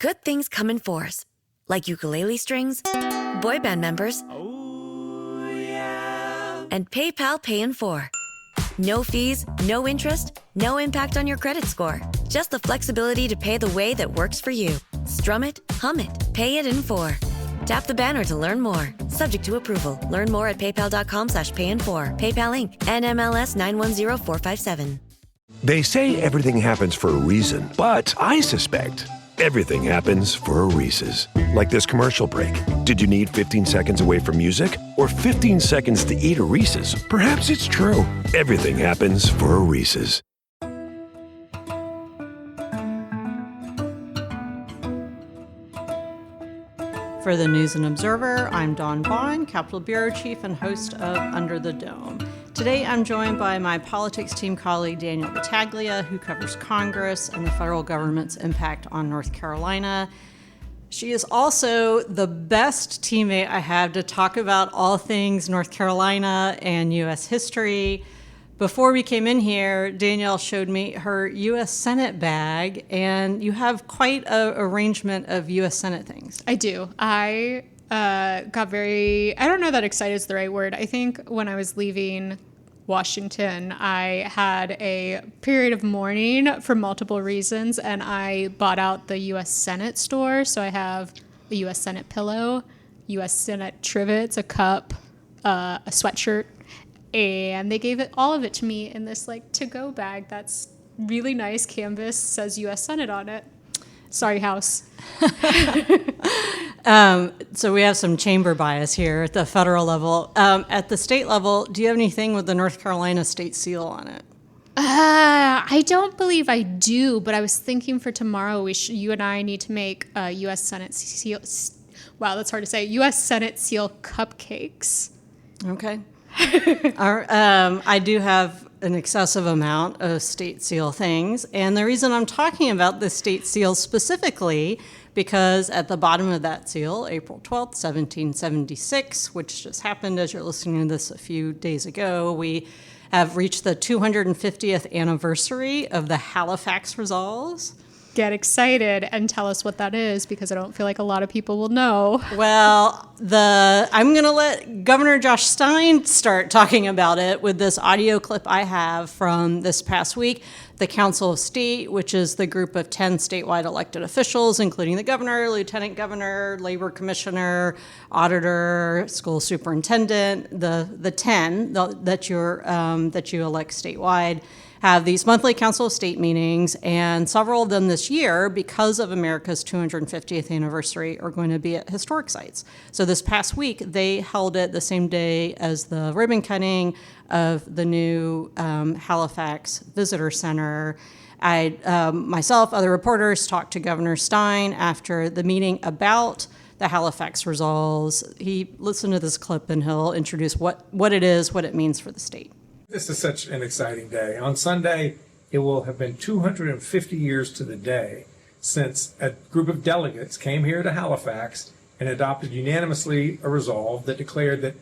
Good things come in fours, like ukulele strings, boy band members, and PayPal Pay in 4. No fees, no interest, no impact on your credit score. Just the flexibility to pay the way that works for you. Strum it, hum it, pay it in 4. Tap the banner to learn more. Subject to approval. Learn more at paypal.com/payin4. PayPal Inc. NMLS 910457. They say everything happens for a reason, but I suspect everything happens for a Reese's. Like this commercial break. Did you need 15 seconds away from music or 15 seconds to eat a Reese's? Perhaps it's true. Everything happens for a Reese's. For the News and Observer, I'm Dawn Vaughan, Capitol Bureau Chief and host of Under the Dome. Today, I'm joined by my politics team colleague, Danielle Battaglia, who covers Congress and the federal government's impact on North Carolina. She is also the best teammate I have to talk about all things North Carolina and U.S. history. Before we came in here, Danielle showed me her U.S. Senate bag, and you have quite an arrangement of U.S. Senate things. I do. I got very, I don't know that excited is the right word. I think when I was leaving Washington, I had a period of mourning for multiple reasons, and I bought out the U.S. Senate store. So I have a U.S. Senate pillow, U.S. Senate trivets, a cup, a sweatshirt, and they gave all of it to me in this like to-go bag that's really nice canvas, says U.S. Senate on it. Sorry, House. So we have some chamber bias here at the federal level. At the state level, do you have anything with the North Carolina state seal on it? I don't believe I do, but I was thinking for tomorrow, you and I need to make U.S. Senate seal. Wow, that's hard to say. U.S. Senate seal cupcakes. Okay. I do have an excessive amount of state seal things, and the reason I'm talking about the state seal specifically, because at the bottom of that seal, April 12th, 1776, which just happened as you're listening to this a few days ago, we have reached the 250th anniversary of the Halifax Resolves. Get excited and tell us what that is, because I don't feel like a lot of people will know. Well, I'm going to let Governor Josh Stein start talking about it with this audio clip I have from this past week. The Council of State, which is the group of 10 statewide elected officials, including the governor, lieutenant governor, labor commissioner, auditor, school superintendent, the 10 that you elect statewide, have these monthly Council of State meetings, and several of them this year, because of America's 250th anniversary, are going to be at historic sites. So this past week, they held it the same day as the ribbon cutting of the new Halifax Visitor Center. I, myself, other reporters, talked to Governor Stein after the meeting about the Halifax Resolves. He listened to this clip, and he'll introduce what it is, what it means for the state. This is such an exciting day. On Sunday, it will have been 250 years to the day since a group of delegates came here to Halifax and adopted unanimously a resolve that declared that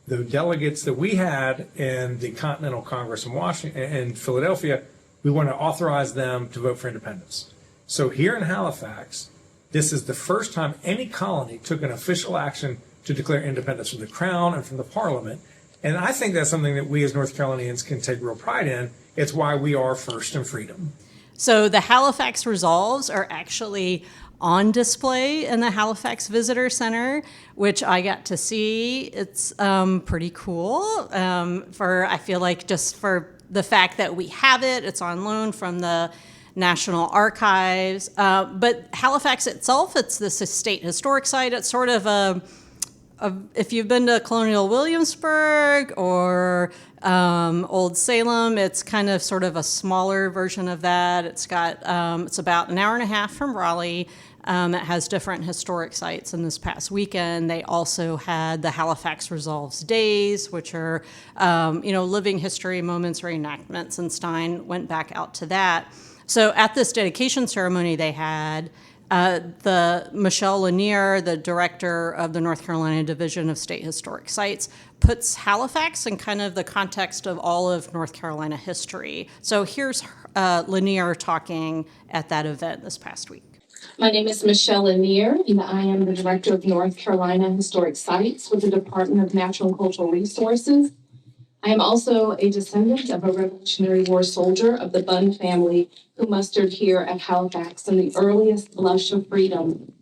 the delegates that we had in the Continental Congress in Washington and Philadelphia, we want to authorize them to vote for independence. So here in Halifax, this is the first time any colony took an official action to declare independence from the Crown and from the Parliament. And I think that's something that we as North Carolinians can take real pride in. It's why we are first in freedom. So the Halifax Resolves are actually on display in the Halifax Visitor Center, which I got to see. It's pretty cool. I feel like just for the fact that we have it, it's on loan from the National Archives. But Halifax itself, it's this state historic site. It's sort of if you've been to Colonial Williamsburg or Old Salem, it's kind of sort of a smaller version of that. It's got it's about an hour and a half from Raleigh. It has different historic sites. And this past weekend, they also had the Halifax Resolves Days, which are living history moments or reenactments. And Stein went back out to that. So at this dedication ceremony, they had the Michelle Lanier, the director of the North Carolina Division of State Historic Sites, puts Halifax in kind of the context of all of North Carolina history. So here's Lanier talking at that event this past week. My name is Michelle Lanier, and I am the Director of North Carolina Historic Sites with the Department of Natural and Cultural Resources. I am also a descendant of a Revolutionary War soldier of the Bunn family who mustered here at Halifax in the earliest blush of freedom.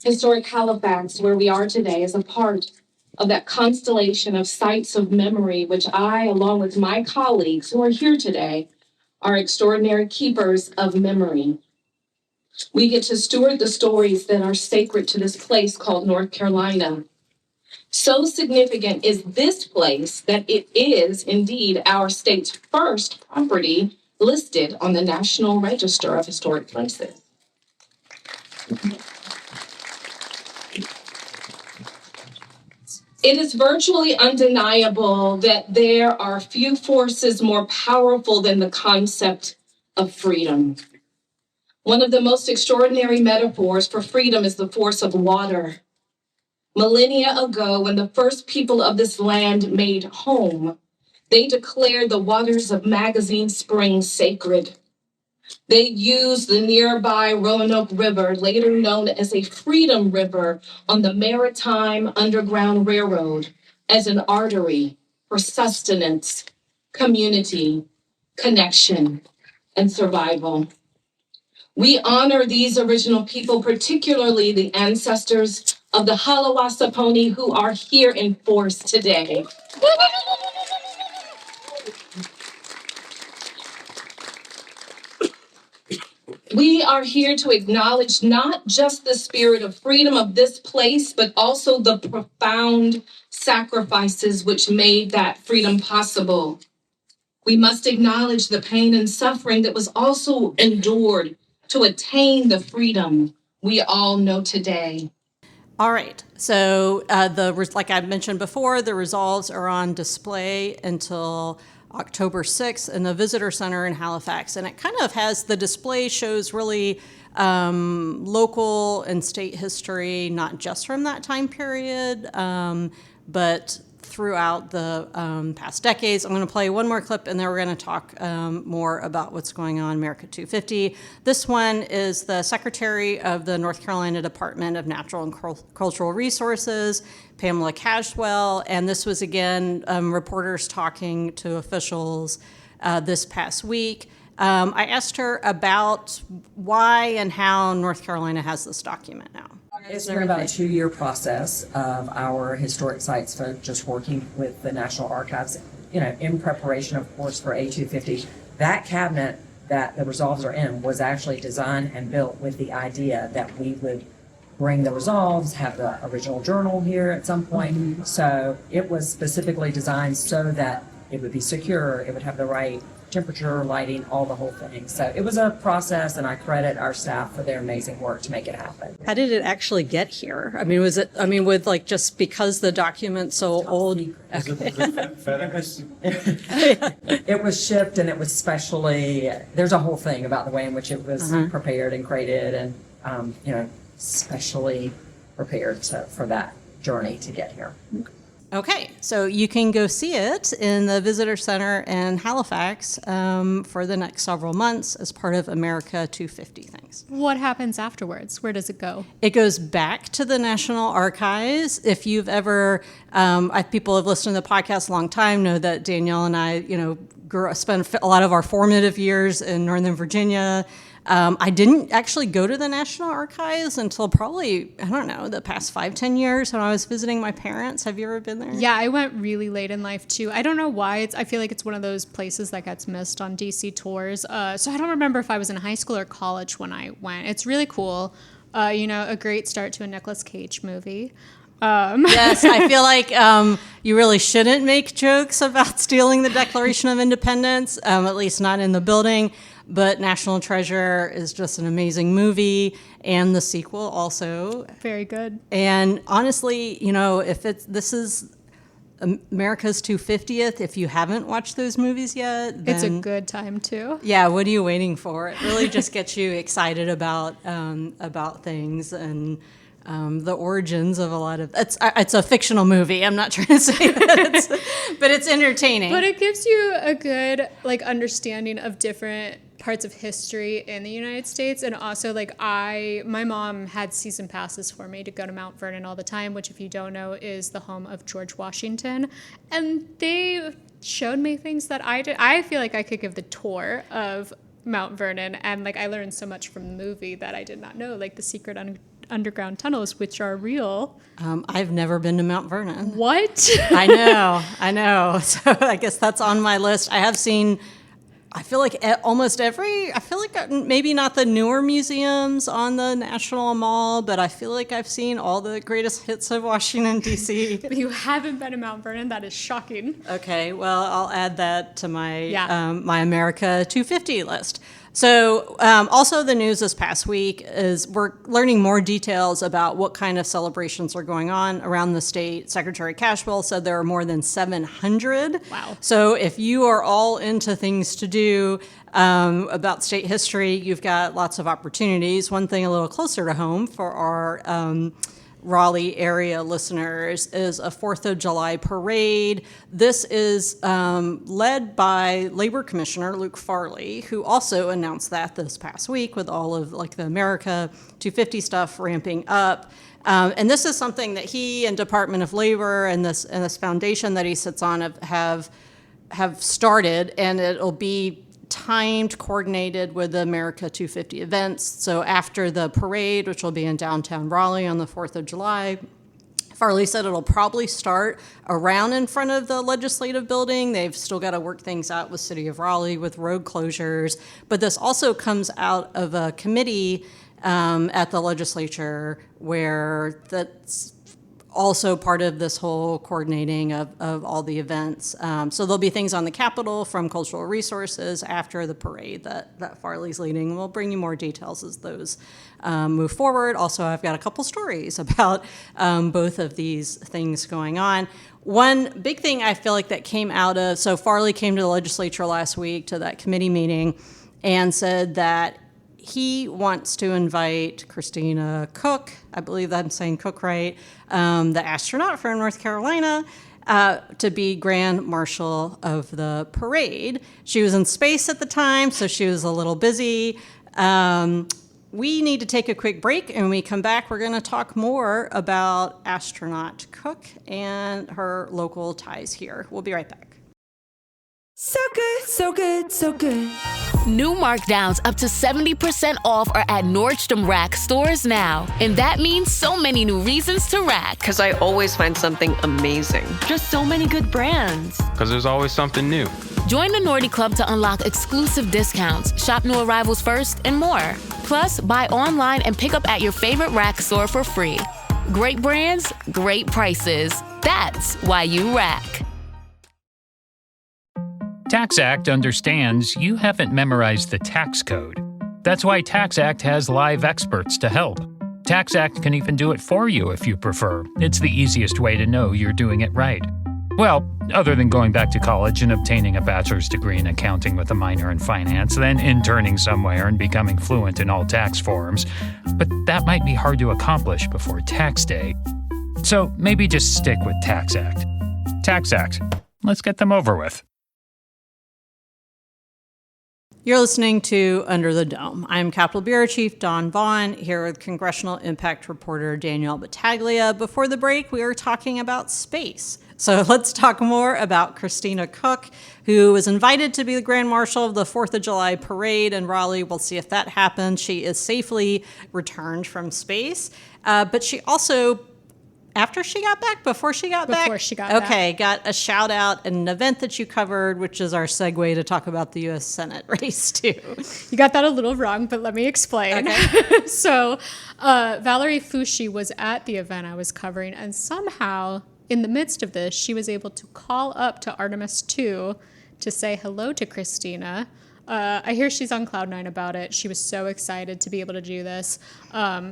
Historic Halifax, where we are today, is a part of that constellation of sites of memory, which I, along with my colleagues who are here today, are extraordinary keepers of memory. We get to steward the stories that are sacred to this place called North Carolina. So significant is this place that it is indeed our state's first property listed on the National Register of Historic Places. It is virtually undeniable that there are few forces more powerful than the concept of freedom. One of the most extraordinary metaphors for freedom is the force of water. Millennia ago, when the first people of this land made home, they declared the waters of Magazine Springs sacred. They used the nearby Roanoke River, later known as a Freedom River on the Maritime Underground Railroad, as an artery for sustenance, community, connection, and survival. We honor these original people, particularly the ancestors of the Halawasaponi who are here in force today. We are here to acknowledge not just the spirit of freedom of this place, but also the profound sacrifices which made that freedom possible. We must acknowledge the pain and suffering that was also endured to attain the freedom we all know today. All right. So like I mentioned before, the resolves are on display until October 6th in the Visitor Center in Halifax. And it kind of has, the display shows really local and state history, not just from that time period, but throughout the past decades. I'm going to play one more clip, and then we're going to talk more about what's going on in America250. This one is the Secretary of the North Carolina Department of Natural and Cultural Resources, Pamela Caswell, and this was, again, reporters talking to officials this past week. I asked her about why and how North Carolina has this document now. It's been about a 2-year process of our historic sites folks just working with the National Archives, in preparation, of course, for A250. That cabinet that the resolves are in was actually designed and built with the idea that we would bring the resolves, have the original journal here at some point. Mm-hmm. So it was specifically designed so that it would be secure, it would have the right temperature, lighting, all the whole thing. So it was a process, and I credit our staff for their amazing work to make it happen. How did it actually get here? I mean, with like just because the document's so old? Okay. It was shipped, and it was specially, there's a whole thing about the way in which it was prepared and created, and, specially prepared for that journey to get here. Okay, so you can go see it in the Visitor Center in Halifax for the next several months as part of America250 things. What happens afterwards? Where does it go? It goes back to the National Archives. If you've ever, people have listened to the podcast a long time, know that Danielle and I, spent a lot of our formative years in Northern Virginia. I didn't actually go to the National Archives until probably, the past 5-10 years when I was visiting my parents. Have you ever been there? Yeah, I went really late in life too. I don't know why. I feel like it's one of those places that gets missed on DC tours. So I don't remember if I was in high school or college when I went. It's really cool. A great start to a Nicolas Cage movie. Yes, I feel like you really shouldn't make jokes about stealing the Declaration of Independence, at least not in the building. But National Treasure is just an amazing movie, and the sequel also. Very good. And honestly, this is America's 250th, if you haven't watched those movies yet, then, it's a good time too. Yeah, what are you waiting for? It really just gets you excited about things and the origins of a lot of it's a fictional movie. I'm not trying to say that, but it's entertaining. But it gives you a good understanding of different parts of history in the United States. And also, like, my mom had season passes for me to go to Mount Vernon all the time, which, if you don't know, is the home of George Washington. And they showed me things that I feel like I could give the tour of Mount Vernon, and like I learned so much from the movie that I did not know, like the secret underground tunnels, which are real. I've never been to Mount Vernon. What? I know. So I guess that's on my list. I have seen, I feel like maybe not the newer museums on the National Mall, but I feel like I've seen all the greatest hits of Washington, D.C. You haven't been to Mount Vernon? That is shocking. Okay, well, I'll add that to my my America 250 list. So also the news this past week is we're learning more details about what kind of celebrations are going on around the state. Secretary Cashwell said there are more than 700. Wow. So if you are all into things to do about state history, you've got lots of opportunities. One thing a little closer to home for our Raleigh area listeners is a 4th of July parade. This is led by Labor Commissioner Luke Farley, who also announced that this past week with all of like the America 250 stuff ramping up. And this is something that he and Department of Labor and this foundation that he sits on have started, and it'll be timed, coordinated with the America 250 events. So after the parade, which will be in downtown Raleigh on the 4th of July, Farley said it'll probably start around in front of the legislative building. They've still got to work things out with City of Raleigh with road closures. But this also comes out of a committee at the legislature where that's also part of this whole coordinating of all the events. So there'll be things on the Capitol from Cultural Resources after the parade that Farley's leading. We'll bring you more details as those move forward. Also, I've got a couple stories about both of these things going on. One big thing I feel like that came out of, so Farley came to the legislature last week to that committee meeting and said that he wants to invite Christina Cook, I believe I'm saying Cook right, the astronaut from North Carolina, to be Grand Marshal of the parade. She was in space at the time, so she was a little busy. We need to take a quick break, and when we come back, we're going to talk more about astronaut Cook and her local ties here. We'll be right back. So good, so good, so good. New markdowns up to 70% off are at Nordstrom Rack stores now. And that means so many new reasons to rack. Because I always find something amazing. Just so many good brands. Because there's always something new. Join the Nordy Club to unlock exclusive discounts, shop new arrivals first, and more. Plus, buy online and pick up at your favorite rack store for free. Great brands, great prices. That's why you rack. TaxAct understands you haven't memorized the tax code. That's why TaxAct has live experts to help. TaxAct can even do it for you if you prefer. It's the easiest way to know you're doing it right. Well, other than going back to college and obtaining a bachelor's degree in accounting with a minor in finance, then interning somewhere and becoming fluent in all tax forms. But that might be hard to accomplish before tax day. So maybe just stick with TaxAct. TaxAct. Let's get them over with. You're listening to Under the Dome. I'm Capitol Bureau Chief Dawn Vaughan, here with Congressional Impact reporter Danielle Battaglia. Before the break, we were talking about space. So let's talk more about Christina Cook, who was invited to be the Grand Marshal of the 4th of July parade in Raleigh. We'll see if that happens. She is safely returned from space. But she also, before she got back? Before she got back. Got a shout out at an event that you covered, which is our segue to talk about the U.S. Senate race, too. You got that a little wrong, but let me explain. Okay. So Valerie Foushee was at the event I was covering, and somehow in the midst of this, she was able to call up to Artemis 2 to say hello to Christina. I hear she's on cloud nine about it. She was so excited to be able to do this.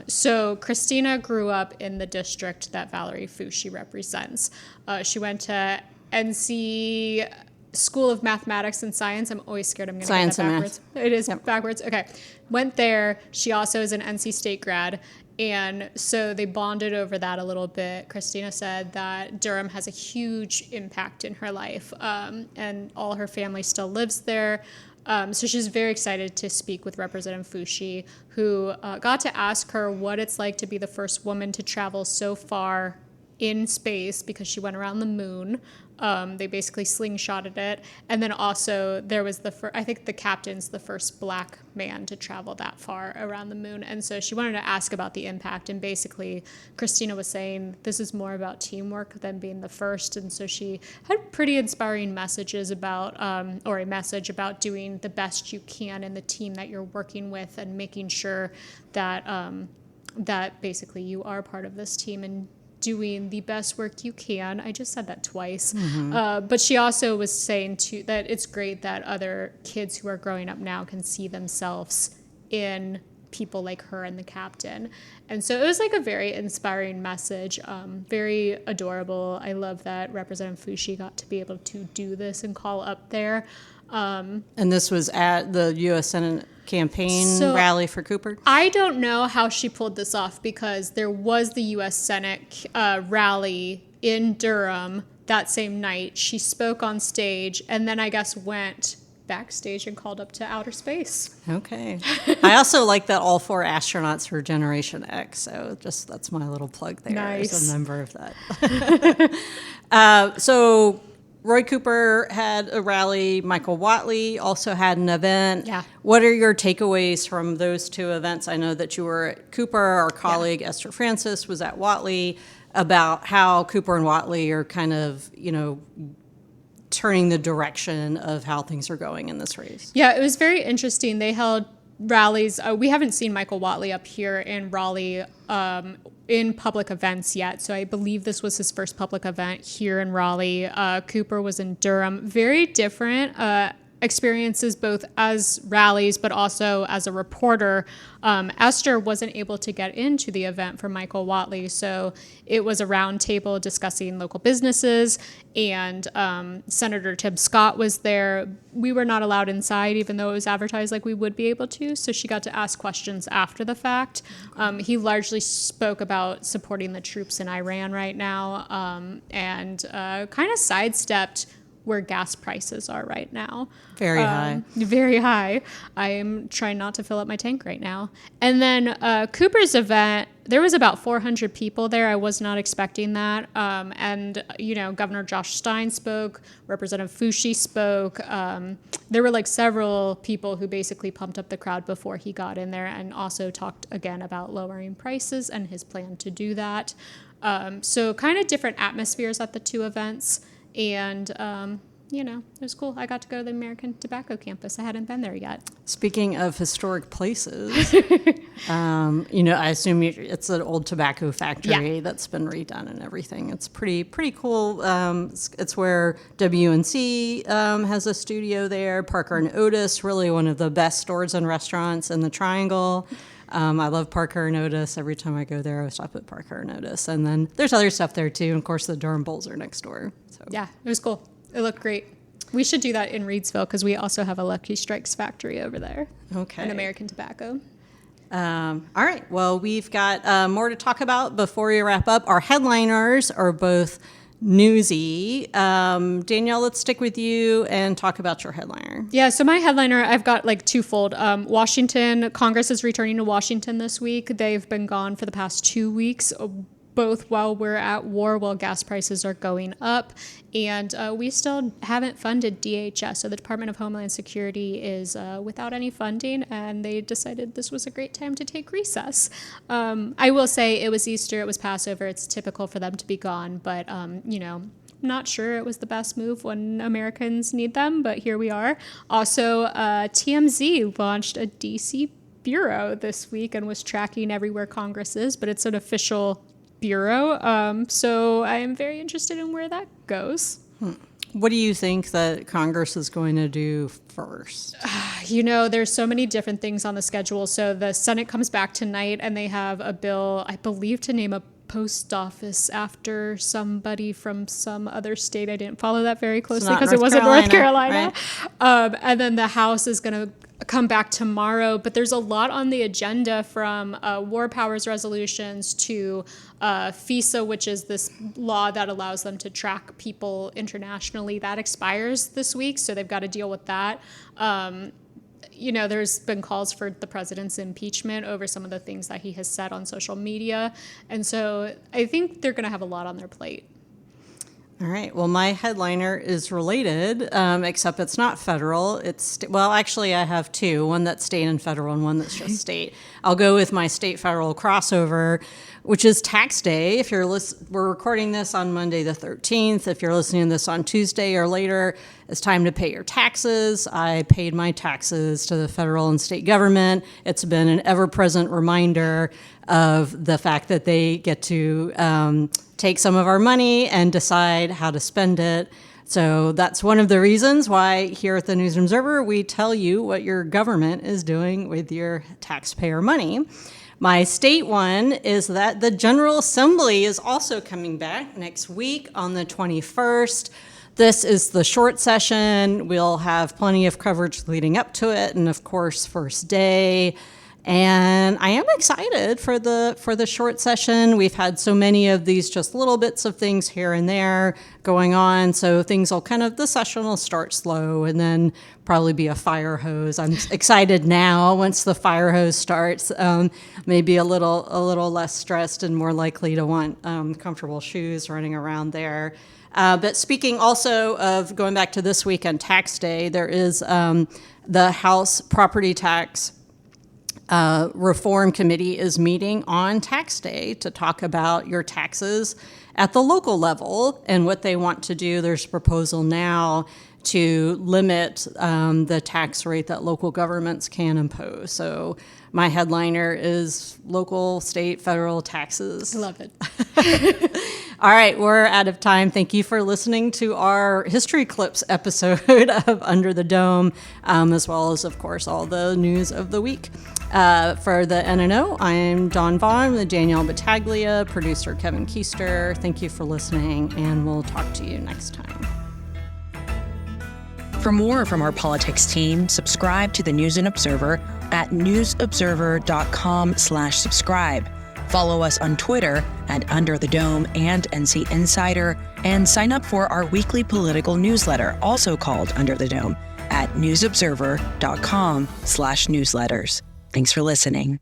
So Christina grew up in the district that Valerie Foushee represents. She went to NC School of Mathematics and Science. I'm always scared I'm going to get that backwards. Math. It is backwards. Okay. Went there. She also is an NC State grad. And so they bonded over that a little bit. Christina said that Durham has a huge impact in her life, and all her family still lives there. So she's very excited to speak with Representative Fushi, who got to ask her what it's like to be the first woman to travel so far in space, because she went around the moon. They basically slingshotted it. And then also there was I think the captain's the first black man to travel that far around the moon. And so she wanted to ask about the impact. And basically Christina was saying this is more about teamwork than being the first. And so she had pretty inspiring messages about, or a message about doing the best you can in the team that you're working with, and making sure that, that basically you are part of this team and doing the best work you can. I just said that twice. But she also was saying too that it's great that other kids who are growing up now can see themselves in people like her and the captain. And so it was like a very inspiring message, very adorable. I love that Representative Fushi got to be able to do this and call up there. And this was at the U.S. Senate campaign rally for Cooper? I don't know how she pulled this off, because there was the U.S. Senate rally in Durham that same night. She spoke on stage and then I guess went backstage and called up to outer space. Okay. I also like that all 4 astronauts were Generation X, so just that's my little plug there as a member of that. So Roy Cooper had a rally. Michael Whatley also had an event. Yeah. What are your takeaways from those 2 events? I know that you were at Cooper. Our colleague Esther Francis was at Whatley, about how Cooper and Whatley are kind of, turning the direction of how things are going in this race. Yeah, it was very interesting. They held rallies. We haven't seen Michael Whatley up here in Raleigh in public events yet. So I believe this was his first public event here in Raleigh. Cooper was in Durham. Very different experiences, both as rallies, but also as a reporter. Esther wasn't able to get into the event for Michael Whatley. So it was a roundtable discussing local businesses, and Senator Tim Scott was there. We were not allowed inside, even though it was advertised like we would be able to. So she got to ask questions after the fact. He largely spoke about supporting the troops in Iran right now, and kind of sidestepped where gas prices are right now. Very high. Very high. I am trying not to fill up my tank right now. And then Cooper's event, there was about 400 people there. I was not expecting that. And, Governor Josh Stein spoke, Representative Fushi spoke. There were several people who basically pumped up the crowd before he got in there, and also talked again about lowering prices and his plan to do that. So kind of different atmospheres at the 2 events. And, it was cool. I got to go to the American Tobacco campus. I hadn't been there yet. Speaking of historic places, I assume it's an old tobacco factory that's been redone and everything. It's pretty cool. It's where WNC has a studio there. Parker and Otis, really one of the best stores and restaurants in the Triangle. I love Parker and Otis. Every time I go there, I stop at Parker and Otis. And then there's other stuff there, too. And, of course, the Durham Bulls are next door. So. Yeah, it was cool. It looked great. We should do that in Reidsville, because we also have a Lucky Strikes factory over there. Okay. And American Tobacco. All right. Well, we've got more to talk about before we wrap up. Our headliners are both newsy. Danielle, let's stick with you and talk about your headliner. Yeah, so my headliner, I've got twofold. Washington, Congress is returning to Washington this week. They've been gone for the past 2 weeks, both while we're at war, while gas prices are going up. And we still haven't funded DHS. So the Department of Homeland Security is without any funding, and they decided this was a great time to take recess. I will say it was Easter, it was Passover. It's typical for them to be gone, but, not sure it was the best move when Americans need them, but here we are. Also, TMZ launched a DC bureau this week and was tracking everywhere Congress is, but it's an official bureau. So I am very interested in where that goes. What do you think that Congress is going to do first? There's so many different things on the schedule. So the Senate comes back tonight and they have a bill, I believe, to name a post office after somebody from some other state. I didn't follow that very closely not because it North wasn't North Carolina, Carolina. And then the House is going to come back tomorrow, but there's a lot on the agenda, from war powers resolutions to FISA, which is this law that allows them to track people internationally. That expires this week, so they've got to deal with that. There's been calls for the president's impeachment over some of the things that he has said on social media. And so I think they're going to have a lot on their plate. All right. Well, my headliner is related, except it's not federal. Actually, I have two, one that's state and federal and one that's just state. I'll go with my state-federal crossover, which is tax day. If you're we're recording this on Monday the 13th. If you're listening to this on Tuesday or later, it's time to pay your taxes. I paid my taxes to the federal and state government. It's been an ever-present reminder of the fact that they get to take some of our money and decide how to spend it. So that's one of the reasons why here at the News and Observer, we tell you what your government is doing with your taxpayer money. My state one is that the General Assembly is also coming back next week on the 21st. This is the short session. We'll have plenty of coverage leading up to it, and of course, first day. And I am excited for the short session. We've had so many of these just little bits of things here and there going on. So the session will start slow and then probably be a fire hose. I'm excited now once the fire hose starts, maybe a little less stressed and more likely to want comfortable shoes running around there. But speaking also of going back to this week and tax day, there is the House Property Tax Reform Committee is meeting on tax day to talk about your taxes at the local level and what they want to do. There's a proposal now to limit the tax rate that local governments can impose. So my headliner is local, state, federal taxes. I love it. All right, we're out of time. Thank you for listening to our History Clips episode of Under the Dome, as well as, of course, all the news of the week. For the NNO, I'm Dawn Vaughan with Danielle Battaglia, producer Kevin Keister. Thank you for listening, and we'll talk to you next time. For more from our politics team, subscribe to the News and Observer at newsobserver.com/subscribe. Follow us on Twitter at Under the Dome and NC Insider, and sign up for our weekly political newsletter, also called Under the Dome, at newsobserver.com/newsletters. Thanks for listening.